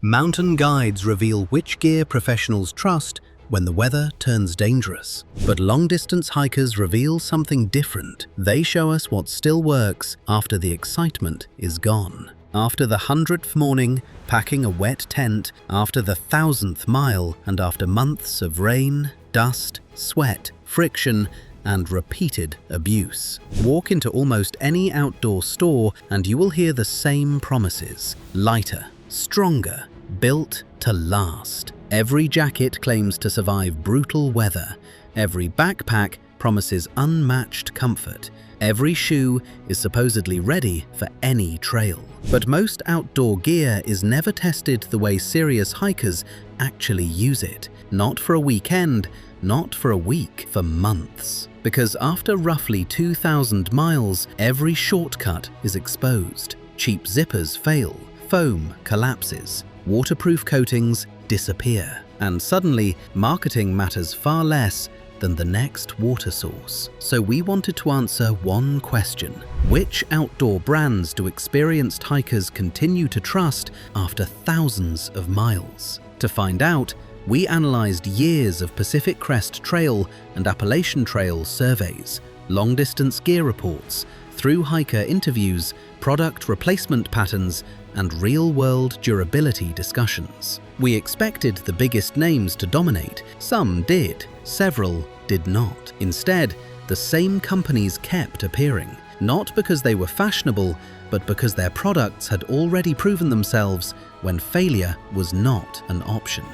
Mountain guides reveal which gear professionals trust when the weather turns dangerous. But long-distance hikers reveal something different. They show us what still works after the excitement is gone. After the 100th morning, packing a wet tent, after the 1000th mile, and after months of rain, dust, sweat, friction, and repeated abuse. Walk into almost any outdoor store and you will hear the same promises. Lighter, stronger, built to last. Every jacket claims to survive brutal weather. Every backpack promises unmatched comfort. Every shoe is supposedly ready for any trail. But most outdoor gear is never tested the way serious hikers actually use it. Not for a weekend, not for a week, for months. Because after roughly 2,000 miles, every shortcut is exposed. Cheap zippers fail, foam collapses, waterproof coatings disappear, and suddenly marketing matters far less than the next water source. So we wanted to answer one question: which outdoor brands do experienced hikers continue to trust after thousands of miles? To find out, we analyzed years of Pacific Crest Trail and Appalachian Trail surveys, long-distance gear reports, thru-hiker interviews, product replacement patterns, and real-world durability discussions. We expected the biggest names to dominate. Some did, several did not. Instead, the same companies kept appearing, not because they were fashionable, but because their products had already proven themselves when failure was not an option.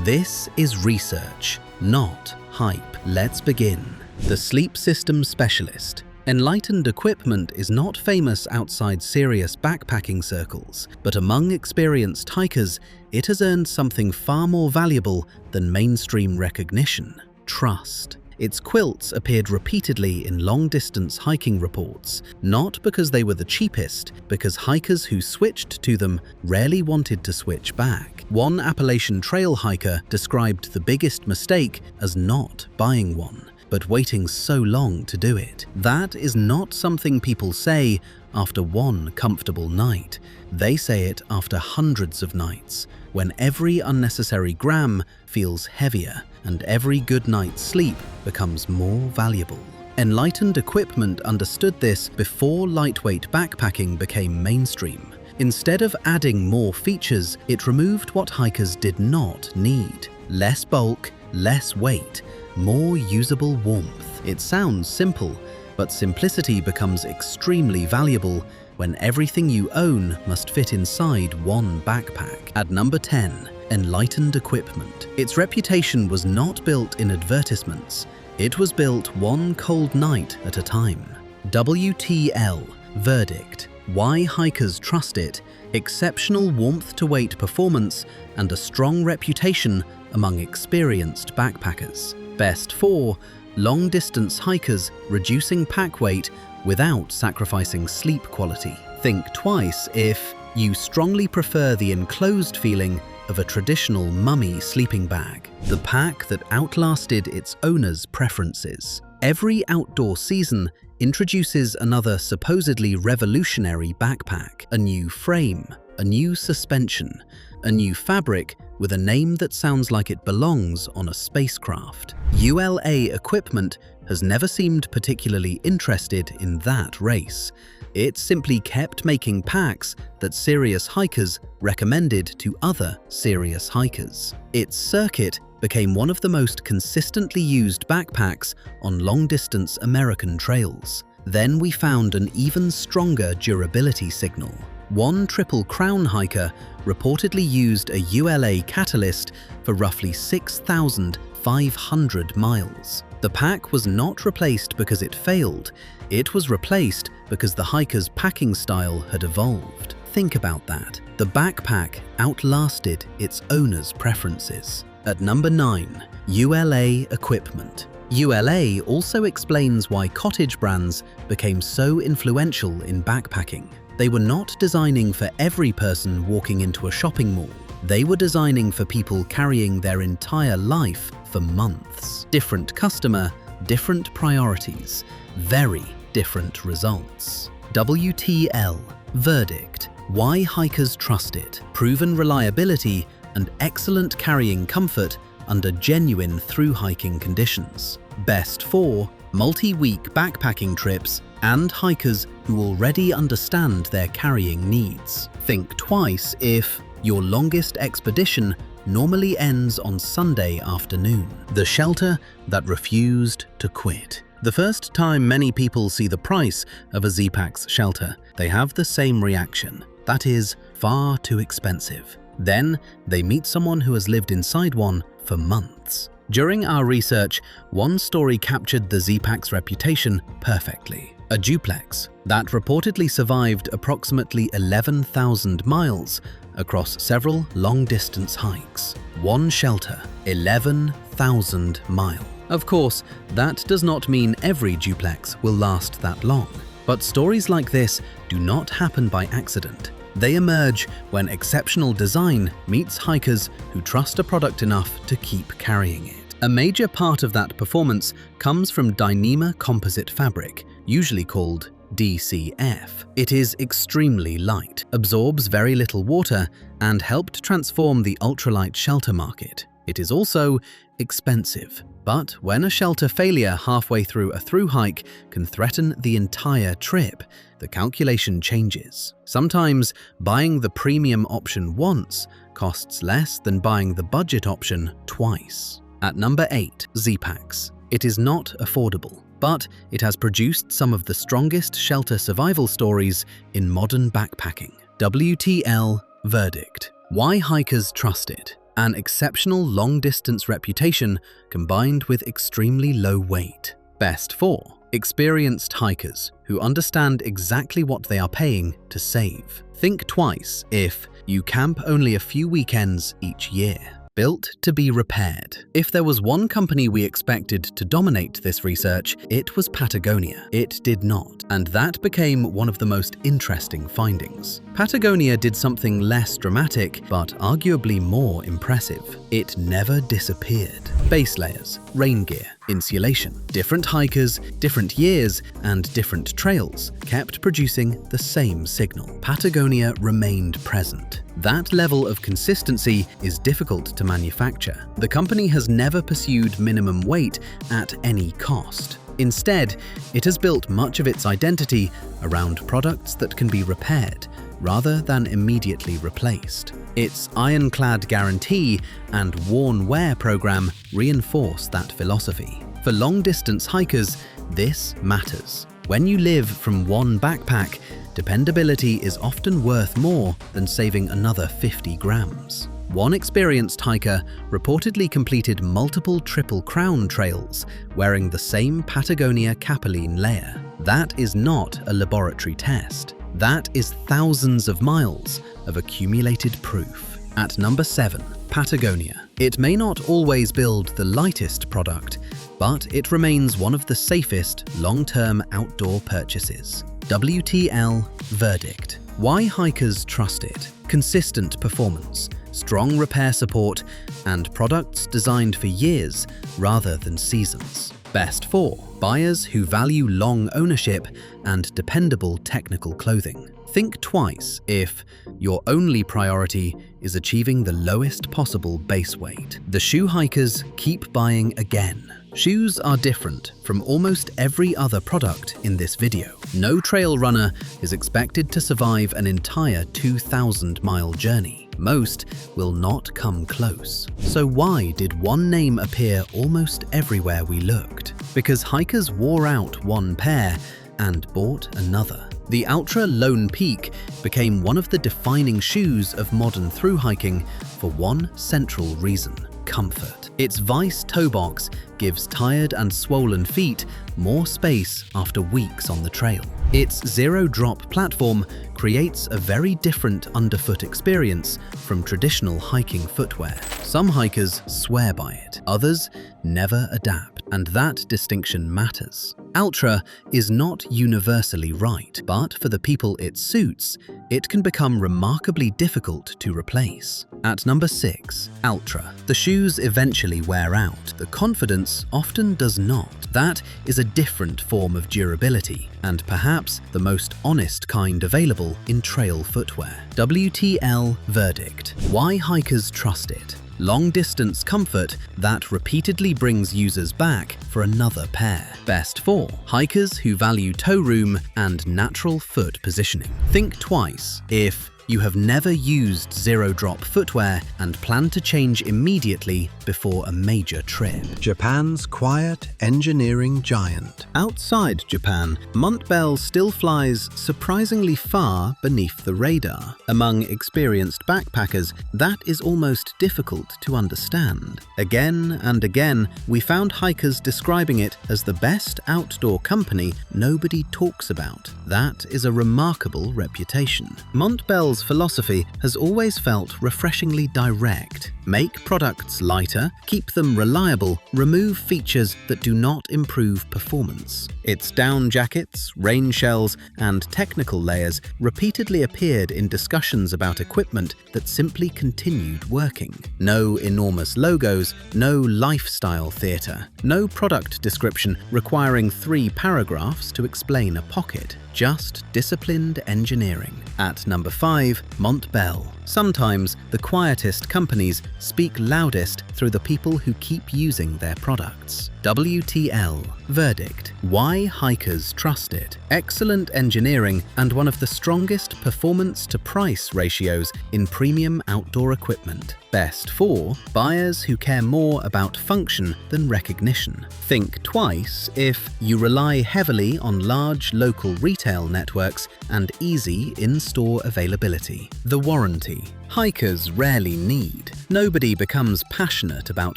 This is research, not hype. Let's begin. The Sleep System Specialist. Enlightened equipment is not famous outside serious backpacking circles, but among experienced hikers, it has earned something far more valuable than mainstream recognition: trust. Its quilts appeared repeatedly in long-distance hiking reports, not because they were the cheapest, because hikers who switched to them rarely wanted to switch back. One Appalachian Trail hiker described the biggest mistake as not buying one, but waiting so long to do it. That is not something people say after one comfortable night. They say it after hundreds of nights, when every unnecessary gram feels heavier and every good night's sleep becomes more valuable. Enlightened equipment understood this before lightweight backpacking became mainstream. Instead of adding more features, it removed what hikers did not need: less bulk, less weight, more usable warmth. It sounds simple, but simplicity becomes extremely valuable when everything you own must fit inside one backpack. At number 10, Enlightened equipment. Its reputation was not built in advertisements. It was built one cold night at a time. WTL, verdict. Why hikers trust it: exceptional warmth-to-weight performance and a strong reputation among experienced backpackers. Best 4, long-distance hikers reducing pack weight without sacrificing sleep quality. Think twice if you strongly prefer the enclosed feeling of a traditional mummy sleeping bag, the pack that outlasted its owner's preferences. Every outdoor season introduces another supposedly revolutionary backpack: a new frame, a new suspension, a new fabric with a name that sounds like it belongs on a spacecraft. ULA equipment has never seemed particularly interested in that race. It simply kept making packs that serious hikers recommended to other serious hikers. Its circuit became one of the most consistently used backpacks on long-distance American trails. Then we found an even stronger durability signal. One Triple Crown hiker reportedly used a ULA catalyst for roughly 6,500 miles. The pack was not replaced because it failed. It was replaced because the hiker's packing style had evolved. Think about that. The backpack outlasted its owner's preferences. At number 9, ULA equipment. ULA also explains why cottage brands became so influential in backpacking. They were not designing for every person walking into a shopping mall. They were designing for people carrying their entire life for months. Different customer, different priorities, very different results. WTL, verdict. Why hikers trust it. Proven reliability and excellent carrying comfort under genuine thru-hiking conditions. Best for multi-week backpacking trips and hikers who already understand their carrying needs. Think twice if your longest expedition normally ends on Sunday afternoon. The shelter that refused to quit. The first time many people see the price of a Zpacks shelter, they have the same reaction. That is far too expensive. Then they meet someone who has lived inside one for months. During our research, one story captured the Zpacks reputation perfectly. A duplex that reportedly survived approximately 11,000 miles across several long-distance hikes. One shelter, 11,000 miles. Of course, that does not mean every duplex will last that long. But stories like this do not happen by accident. They emerge when exceptional design meets hikers who trust a product enough to keep carrying it. A major part of that performance comes from Dyneema composite fabric, usually called DCF. It is extremely light, absorbs very little water, and helped transform the ultralight shelter market. It is also expensive. But when a shelter failure halfway through a thru hike can threaten the entire trip, the calculation changes. Sometimes buying the premium option once costs less than buying the budget option twice. At number 8, Zpacks. It is not affordable, but it has produced some of the strongest shelter survival stories in modern backpacking. WTL verdict. Why hikers trust it. An exceptional long-distance reputation combined with extremely low weight. Best for experienced hikers who understand exactly what they are paying to save. Think twice if you camp only a few weekends each year. Built to be repaired. If there was one company we expected to dominate this research, it was Patagonia. It did not, and that became one of the most interesting findings. Patagonia did something less dramatic, but arguably more impressive. It never disappeared. Base layers, rain gear, insulation. Different hikers, different years, and different trails kept producing the same signal. Patagonia remained present. That level of consistency is difficult to manufacture. The company has never pursued minimum weight at any cost. Instead, it has built much of its identity around products that can be repaired rather than immediately replaced. Its ironclad guarantee and worn wear program reinforce that philosophy. For long-distance hikers, this matters. When you live from one backpack, dependability is often worth more than saving another 50 grams. One experienced hiker reportedly completed multiple Triple Crown trails wearing the same Patagonia capilline layer. That is not a laboratory test. That is thousands of miles of accumulated proof. At number 7, Patagonia. It may not always build the lightest product, but it remains one of the safest long-term outdoor purchases. WTL verdict. Why hikers trust it. Consistent performance, strong repair support, and products designed for years rather than seasons. Best for buyers who value long ownership and dependable technical clothing. Think twice if your only priority is achieving the lowest possible base weight. The shoe hikers keep buying again. Shoes are different from almost every other product in this video. No trail runner is expected to survive an entire 2,000-mile journey. Most will not come close. So why did one name appear almost everywhere we looked? Because hikers wore out one pair and bought another. The Altra Lone Peak became one of the defining shoes of modern thru-hiking for one central reason: comfort. Its Vice toe box gives tired and swollen feet more space after weeks on the trail. Its zero-drop platform creates a very different underfoot experience from traditional hiking footwear. Some hikers swear by it, others never adapt, and that distinction matters. Altra is not universally right, but for the people it suits, it can become remarkably difficult to replace. At number 6, Altra. The shoes eventually wear out. The confidence often does not. That is a different form of durability, and perhaps the most honest kind available in trail footwear. WTL verdict. Why hikers trust it. Long-distance comfort that repeatedly brings users back for another pair. Best for hikers who value toe room and natural foot positioning. Think twice if you have never used zero-drop footwear and plan to change immediately before a major trip. Japan's quiet engineering giant. Outside Japan, Montbell still flies surprisingly far beneath the radar. Among experienced backpackers, that is almost difficult to understand. Again and again, we found hikers describing it as the best outdoor company nobody talks about. That is a remarkable reputation. Montbell's philosophy has always felt refreshingly direct. Make products lighter, keep them reliable, remove features that do not improve performance. Its down jackets, rain shells, and technical layers repeatedly appeared in discussions about equipment that simply continued working. No enormous logos, no lifestyle theatre, no product description requiring 3 paragraphs to explain a pocket. Just disciplined engineering. At number 5, Montbell. Sometimes the quietest companies speak loudest through the people who keep using their products. WTL verdict. Why hikers trust it. Excellent engineering and one of the strongest performance-to-price ratios in premium outdoor equipment. Best for buyers who care more about function than recognition. Think twice if you rely heavily on large local retail networks and easy in-store availability. The warranty. Hikers rarely need. Nobody becomes passionate about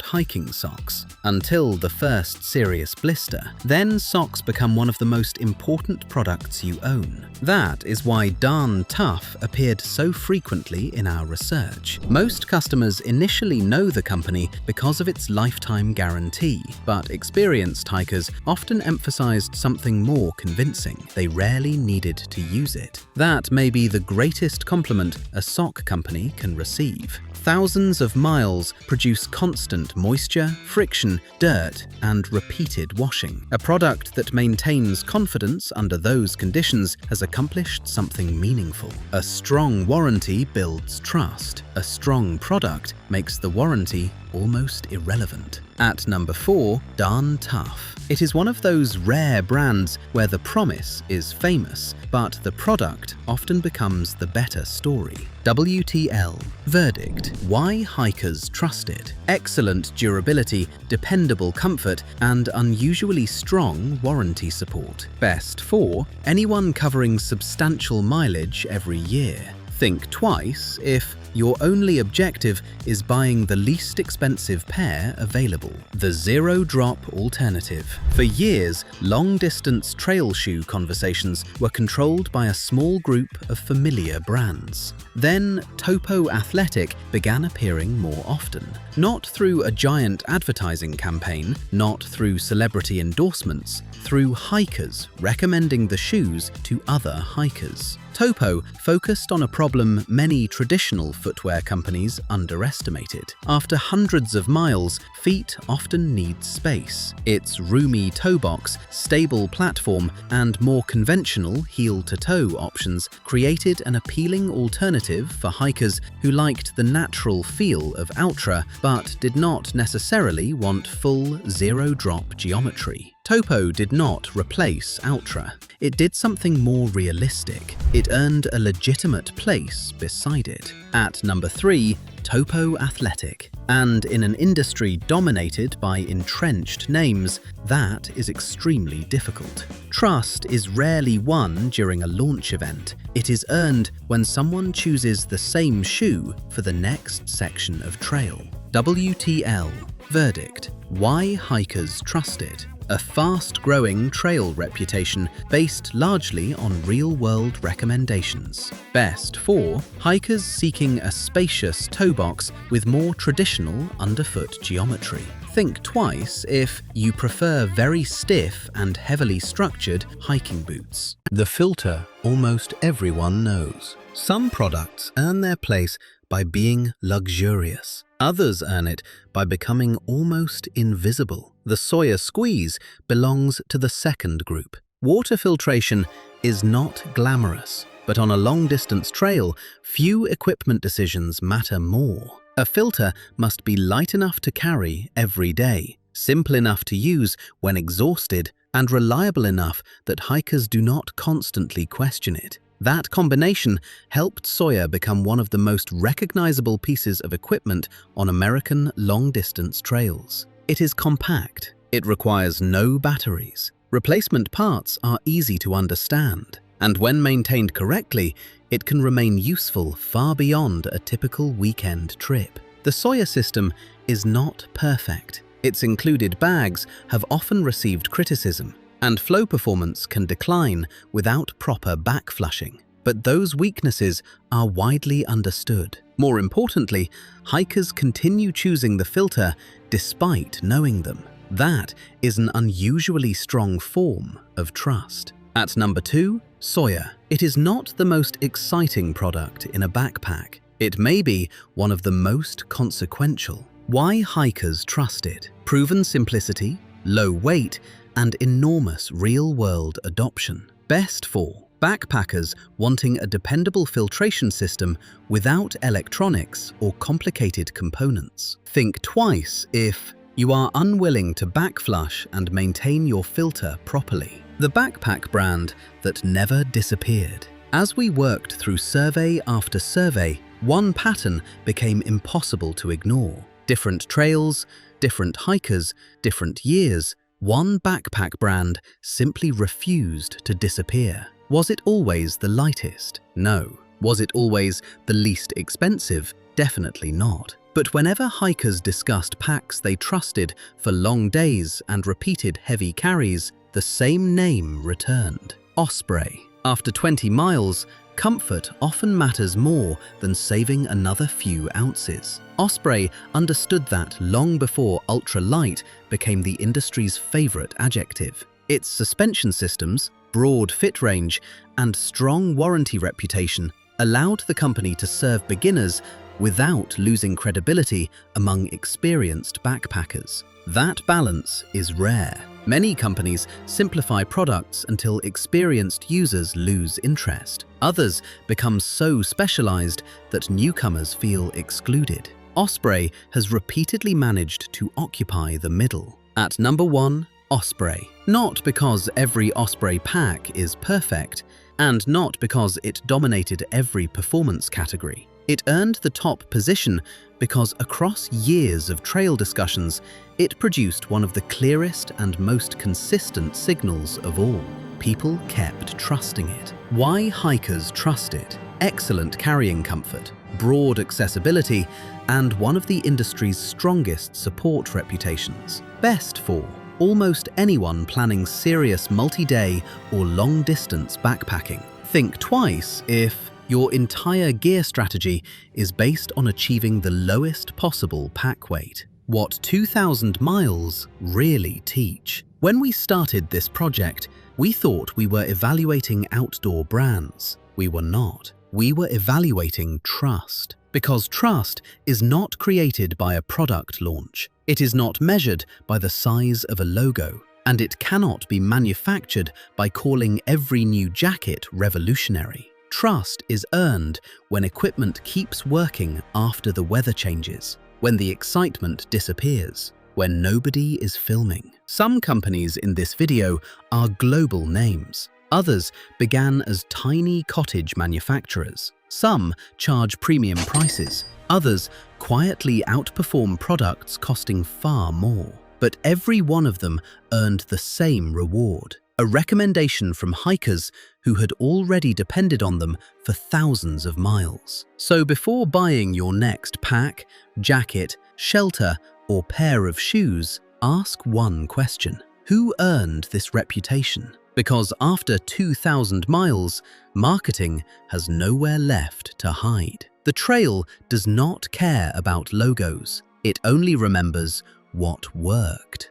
hiking socks until the first serious blister. Then socks become one of the most important products you own. That is why Darn Tough appeared so frequently in our research. Most customers initially know the company because of its lifetime guarantee, but experienced hikers often emphasized something more convincing. They rarely needed to use it. That may be the greatest compliment a sock company can receive. Thousands of miles produce constant moisture, friction, dirt, and repeated washing. A product that maintains confidence under those conditions has accomplished something meaningful. A strong warranty builds trust. A strong product makes the warranty almost irrelevant. At number 4, Darn Tough. It is one of those rare brands where the promise is famous, but the product often becomes the better story. WTL verdict. Why hikers trust it. Excellent durability, dependable comfort, and unusually strong warranty support. Best for anyone covering substantial mileage every year. Think twice if your only objective is buying the least expensive pair available. The zero-drop alternative. For years, long-distance trail shoe conversations were controlled by a small group of familiar brands. Then, Topo Athletic began appearing more often. Not through a giant advertising campaign, not through celebrity endorsements, through hikers recommending the shoes to other hikers. Topo focused on a problem many traditional footwear companies underestimated. After hundreds of miles, feet often need space. Its roomy toe box, stable platform, and more conventional heel-to-toe options created an appealing alternative for hikers who liked the natural feel of Altra but did not necessarily want full zero-drop geometry. Topo did not replace Altra. It did something more realistic. It earned a legitimate place beside it. At number 3, Topo Athletic. And in an industry dominated by entrenched names, that is extremely difficult. Trust is rarely won during a launch event. It is earned when someone chooses the same shoe for the next section of trail. WTL verdict. Why hikers trust it. A fast-growing trail reputation based largely on real-world recommendations. Best for hikers seeking a spacious toe box with more traditional underfoot geometry. Think twice if you prefer very stiff and heavily structured hiking boots. The filter almost everyone knows. Some products earn their place by being luxurious. Others earn it by becoming almost invisible. The Sawyer squeeze belongs to the second group. Water filtration is not glamorous, but on a long-distance trail, few equipment decisions matter more. A filter must be light enough to carry every day, simple enough to use when exhausted, and reliable enough that hikers do not constantly question it. That combination helped Sawyer become one of the most recognizable pieces of equipment on American long-distance trails. It is compact. It requires no batteries. Replacement parts are easy to understand, and when maintained correctly, it can remain useful far beyond a typical weekend trip. The Sawyer system is not perfect. Its included bags have often received criticism, and flow performance can decline without proper backflushing. But those weaknesses are widely understood. More importantly, hikers continue choosing the filter despite knowing them. That is an unusually strong form of trust. At number 2, Sawyer. It is not the most exciting product in a backpack. It may be one of the most consequential. Why hikers trust it? Proven simplicity, low weight, and enormous real-world adoption. Best for backpackers wanting a dependable filtration system without electronics or complicated components. Think twice if you are unwilling to backflush and maintain your filter properly. The backpack brand that never disappeared. As we worked through survey after survey, one pattern became impossible to ignore. Different trails, different hikers, different years. One backpack brand simply refused to disappear. Was it always the lightest? No. Was it always the least expensive? Definitely not. But whenever hikers discussed packs they trusted for long days and repeated heavy carries, the same name returned: Osprey. After 20 miles, comfort often matters more than saving another few ounces. Osprey understood that long before ultra light became the industry's favorite adjective. Its suspension systems, broad fit range, and strong warranty reputation allowed the company to serve beginners without losing credibility among experienced backpackers. That balance is rare. Many companies simplify products until experienced users lose interest. Others become so specialized that newcomers feel excluded. Osprey has repeatedly managed to occupy the middle. At number 1, Osprey. Not because every Osprey pack is perfect, and not because it dominated every performance category. It earned the top position because across years of trail discussions, it produced one of the clearest and most consistent signals of all. People kept trusting it. Why hikers trust it? Excellent carrying comfort, broad accessibility, and one of the industry's strongest support reputations. Best for almost anyone planning serious multi-day or long-distance backpacking. Think twice if your entire gear strategy is based on achieving the lowest possible pack weight. What 2,000 miles really teach. When we started this project, we thought we were evaluating outdoor brands. We were not. We were evaluating trust. Because trust is not created by a product launch. It is not measured by the size of a logo. And it cannot be manufactured by calling every new jacket revolutionary. Trust is earned when equipment keeps working after the weather changes, when the excitement disappears, when nobody is filming. Some companies in this video are global names. Others began as tiny cottage manufacturers. Some charge premium prices. Others quietly outperform products costing far more. But every one of them earned the same reward. A recommendation from hikers who had already depended on them for thousands of miles. So before buying your next pack, jacket, shelter, or pair of shoes, ask one question: who earned this reputation? Because after 2,000 miles, marketing has nowhere left to hide. The trail does not care about logos. It only remembers what worked.